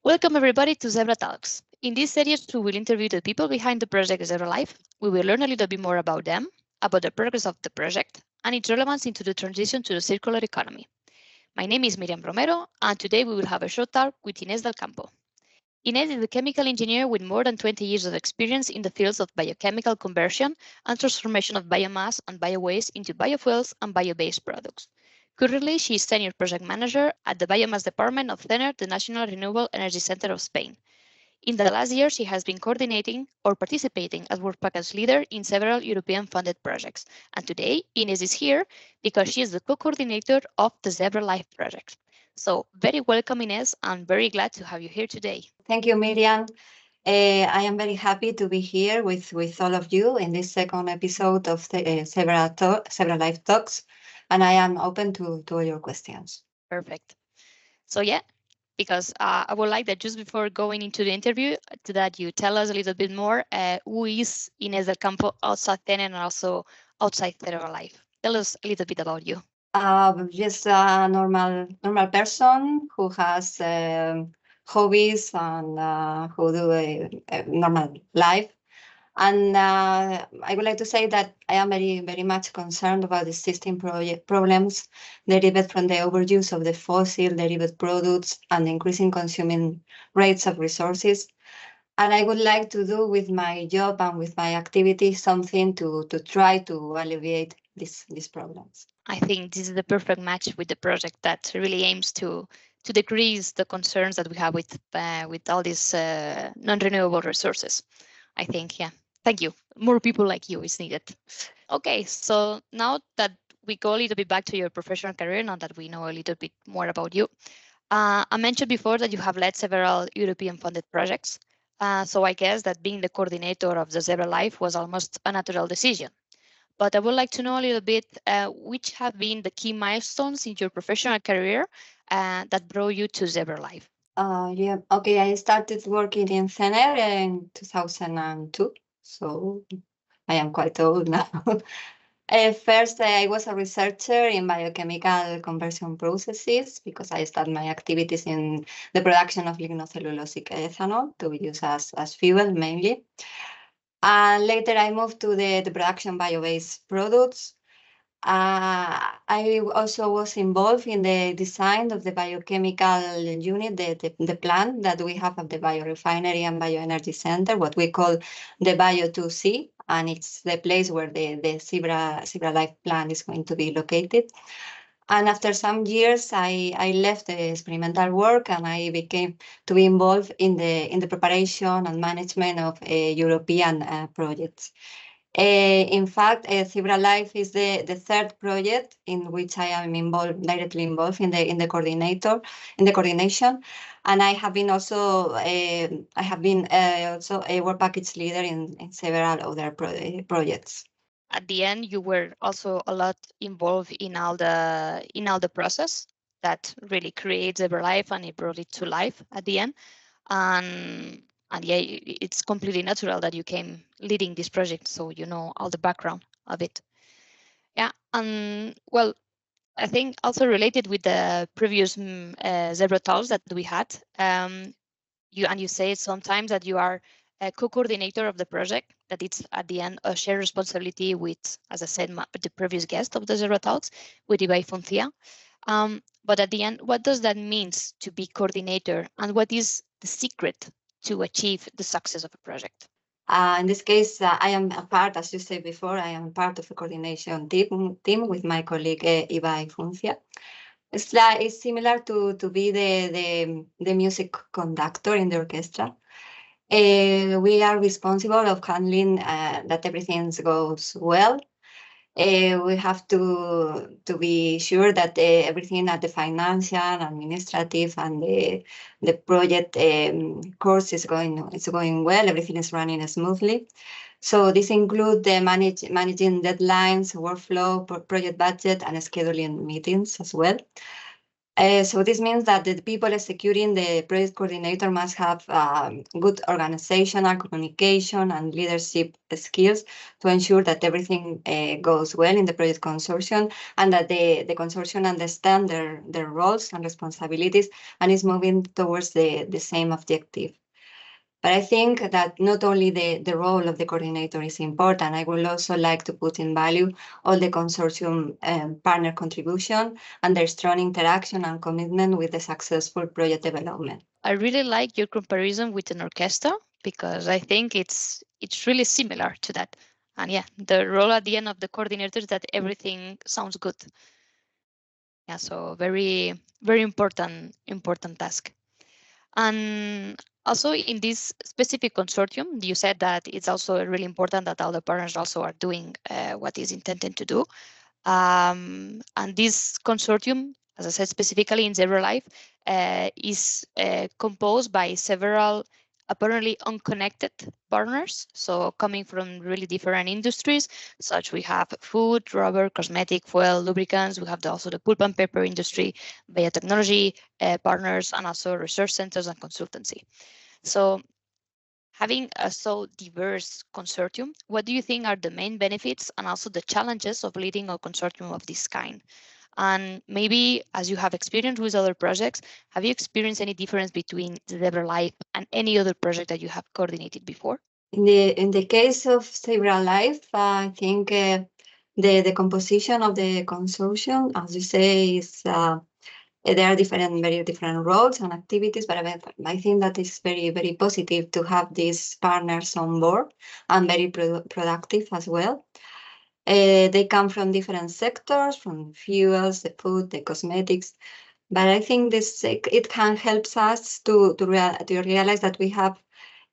Welcome everybody to ZEBRATalks. In this series, we will interview the people behind the project Zebra Life. We will learn a little bit more about them, about the progress of the project, and its relevance into the transition to the circular economy. My name is Miriam Romero, and today we will have a short talk with Ines del Campo. Ines is a chemical engineer with more than 20 years of experience in the fields of biochemical conversion and transformation of biomass and biowaste into biofuels and bio-based products. Currently, she is Senior Project Manager at the Biomass Department of CENER, the National Renewable Energy Center of Spain. In the last year, she has been coordinating or participating as work package leader in several European funded projects. And today, Ines is here because she is the co-coordinator of the Zebra Life project. So very welcome, Ines. I'm very glad to have you here today. Thank you, Miriam. I am very happy to be here with all of you in this second episode of the Zebra Life Talks, and I am open to all your questions. Perfect. So yeah, because I would like that just before going into the interview, that you tell us a little bit more who is Ines del Campo outside CENER and also outside Zebra Life. Tell us a little bit about you. Just a normal person who has hobbies and who do a normal life. And I would like to say that I am very much concerned about the existing problems derived from the overuse of the fossil derived products and the increasing consuming rates of resources. And I would like to do with my job and with my activity something to try to alleviate these problems. I think this is the perfect match with the project that really aims to decrease the concerns that we have with all these non-renewable resources. I think, yeah. Thank you. More people like you is needed. Okay, so now that we go a little bit back to your professional career, now that we know a little bit more about you, I mentioned before that you have led several European funded projects. So I guess that being the coordinator of the Zebra Life was almost a natural decision. But I would like to know a little bit which have been the key milestones in your professional career that brought you to Zebra Life. Yeah, okay, I started working in CENER in 2002, so I am quite old now. First, I was a researcher in biochemical conversion processes because I started my activities in the production of lignocellulosic ethanol to be used as fuel mainly. And later I moved to the production bio-based products. I also was involved in the design of the biochemical unit, the plant that we have at the biorefinery and bioenergy center, what we call the Bio2C, and it's the place where the Zebra Life plant is going to be located. And after some years, I left the experimental work and I became to be involved in the preparation and management of European projects. In fact, Zebra Life is the third project in which I am directly involved in the coordination, and I have been also also a work package leader in several other projects. At the end, you were also a lot involved in all the process that really creates Zebra Life, and it brought it to life at the end. And yeah, it's completely natural that you came leading this project, so you know all the background of it. Yeah, and well, I think also related with the previous ZEBRATalks that we had, you say sometimes that you are a co-coordinator of the project, that it's at the end a shared responsibility with, as I said, the previous guest of the ZEBRATalks, with Ibai Funcia. But at the end, what does that mean to be coordinator, and what is the secret to achieve the success of a project? In this case, I am a part, as you said before, I am part of the coordination team with my colleague Ibai Funcia. It's similar to be the music conductor in the orchestra. We are responsible of handling that everything goes well. We have to be sure that everything at the financial, administrative, and the project course is going well. Everything is running smoothly. So this includes the managing deadlines, workflow, project budget, and scheduling meetings as well. So this means that the people executing the project coordinator must have good organizational, communication, and leadership skills to ensure that everything goes well in the project consortium, and that the consortium understand their roles and responsibilities and is moving towards the same objective. But I think that not only the role of the coordinator is important, I would also like to put in value all the consortium partner contribution and their strong interaction and commitment with the successful project development. I really like your comparison with an orchestra because I think it's really similar to that. And yeah, the role at the end of the coordinator is that everything sounds good. Yeah, so very important task. And also in this specific consortium, you said that it's also really important that all the partners also are doing what is intended to do. And this consortium, as I said, specifically in ZEBRALife, is composed by several apparently unconnected partners. So coming from really different industries, such we have food, rubber, cosmetic, fuel, lubricants. We have also the pulp and paper industry, biotechnology partners, and also research centers and consultancy. So having a so diverse consortium, what do you think are the main benefits and also the challenges of leading a consortium of this kind? And maybe as you have experience with other projects, have you experienced any difference between ZEBRALife and any other project that you have coordinated before? In the case of ZEBRALife, I think the composition of the consortium, as you say, is there are very different roles and activities, but I think that is very positive to have these partners on board and very productive as well. They come from different sectors, from fuels, the food, the cosmetics. But I think it can help us to realize that we have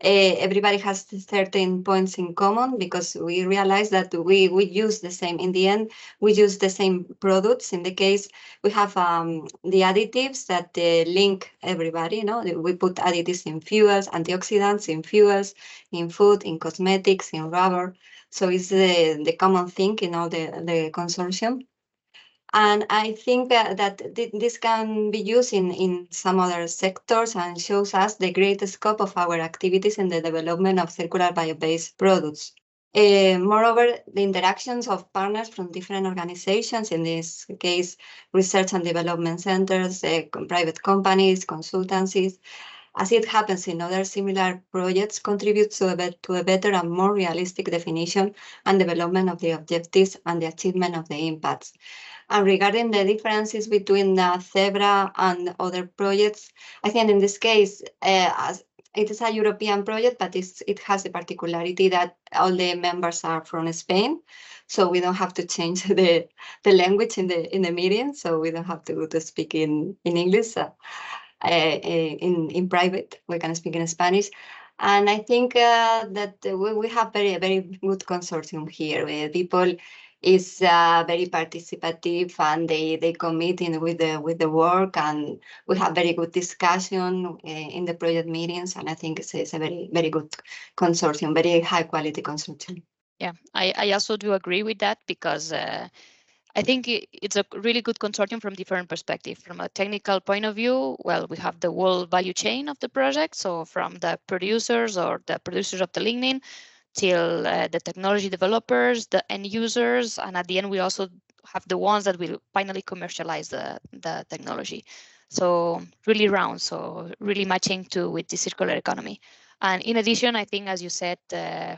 everybody has certain points in common, because we realize that we use the same. In the end, we use the same products. In the case, we have the additives that link everybody. We put additives in fuels, antioxidants in fuels, in food, in cosmetics, in rubber. So it's the common thing in all the consortium. And I think that this can be used in some other sectors and shows us the great scope of our activities in the development of circular bio-based products. Moreover, the interactions of partners from different organizations, in this case, research and development centers, private companies, consultancies, as it happens in other similar projects, contributes to a better and more realistic definition and development of the objectives and the achievement of the impacts. And regarding the differences between ZEBRA and other projects, I think in this case, as it is a European project, but it has the particularity that all the members are from Spain, so we don't have to change the language in the meeting, so we don't have to speak in English. In private, we can speak in Spanish. And I think that we have very good consortium here, where people is very participative and they commit in with the work, and we have very good discussion in the project meetings, and I think it's a very good consortium, very high quality consortium. Yeah, I also do agree with that, because I think it's a really good consortium from different perspectives. From a technical point of view, well, we have the whole value chain of the project. So from the producers or the producers of the lignin till the technology developers, the end users, and at the end we also have the ones that will finally commercialize the technology. So really round, so really matching with the circular economy. And in addition, I think, as you said,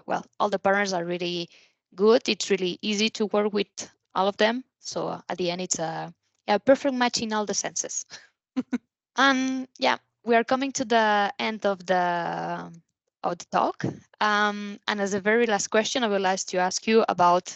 well, all the partners are really good. It's really easy to work with all of them. So at the end, it's a perfect match in all the senses. And yeah, we are coming to the end of the talk. And as a very last question, I would like to ask you about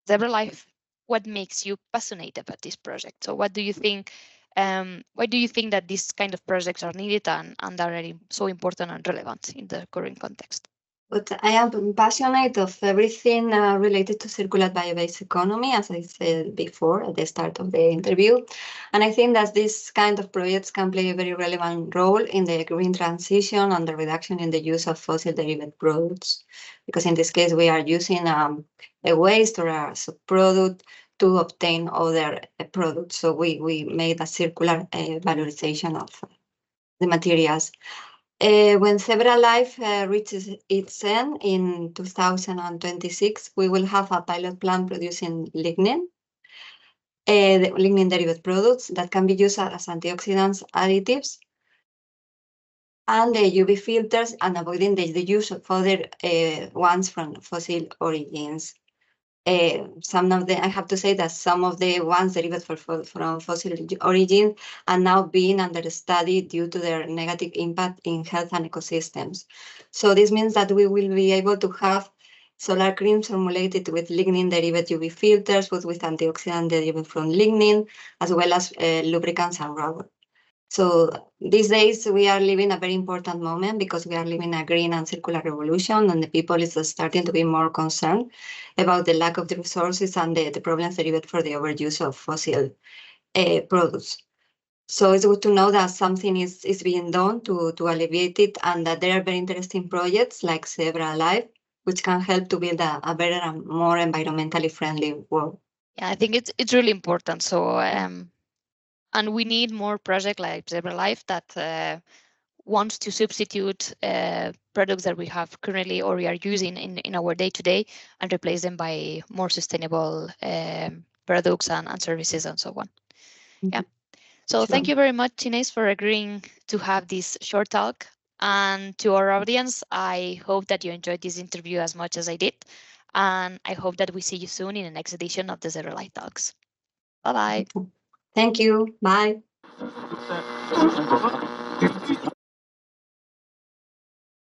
ZEBRALife. What makes you passionate about this project? So what do you think? Why do you think that these kind of projects are needed and are so important and relevant in the current context? But I am passionate of everything related to circular bio-based economy, as I said before at the start of the interview. And I think that this kind of projects can play a very relevant role in the green transition and the reduction in the use of fossil derivative products. Because in this case, we are using a waste or a subproduct to obtain other products. So we made a circular valorization of the materials. When ZEBRALife reaches its end in 2026, we will have a pilot plant producing lignin, the lignin derivative products that can be used as antioxidants additives, and the UV filters, and avoiding the use of other ones from fossil origins. I have to say that some of the ones derived from fossil origin are now being under study due to their negative impact in health and ecosystems. So this means that we will be able to have solar creams formulated with lignin derived UV filters, but with antioxidant derived from lignin, as well as lubricants and rubber. So these days we are living a very important moment because we are living a green and circular revolution, and the people is starting to be more concerned about the lack of the resources and the problems derived for the overuse of fossil products. So it's good to know that something is being done to alleviate it, and that there are very interesting projects like ZEBRALife, which can help to build a better and more environmentally friendly world. Yeah, I think it's really important. So and we need more projects like ZEBRALife that wants to substitute products that we have currently or we are using in our day-to-day and replace them by more sustainable products and services and so on. Yeah. So Sure. thank you very much, Ines, for agreeing to have this short talk. And to our audience, I hope that you enjoyed this interview as much as I did. And I hope that we see you soon in the next edition of the ZEBRATalks. Bye-bye. Thank you. Bye.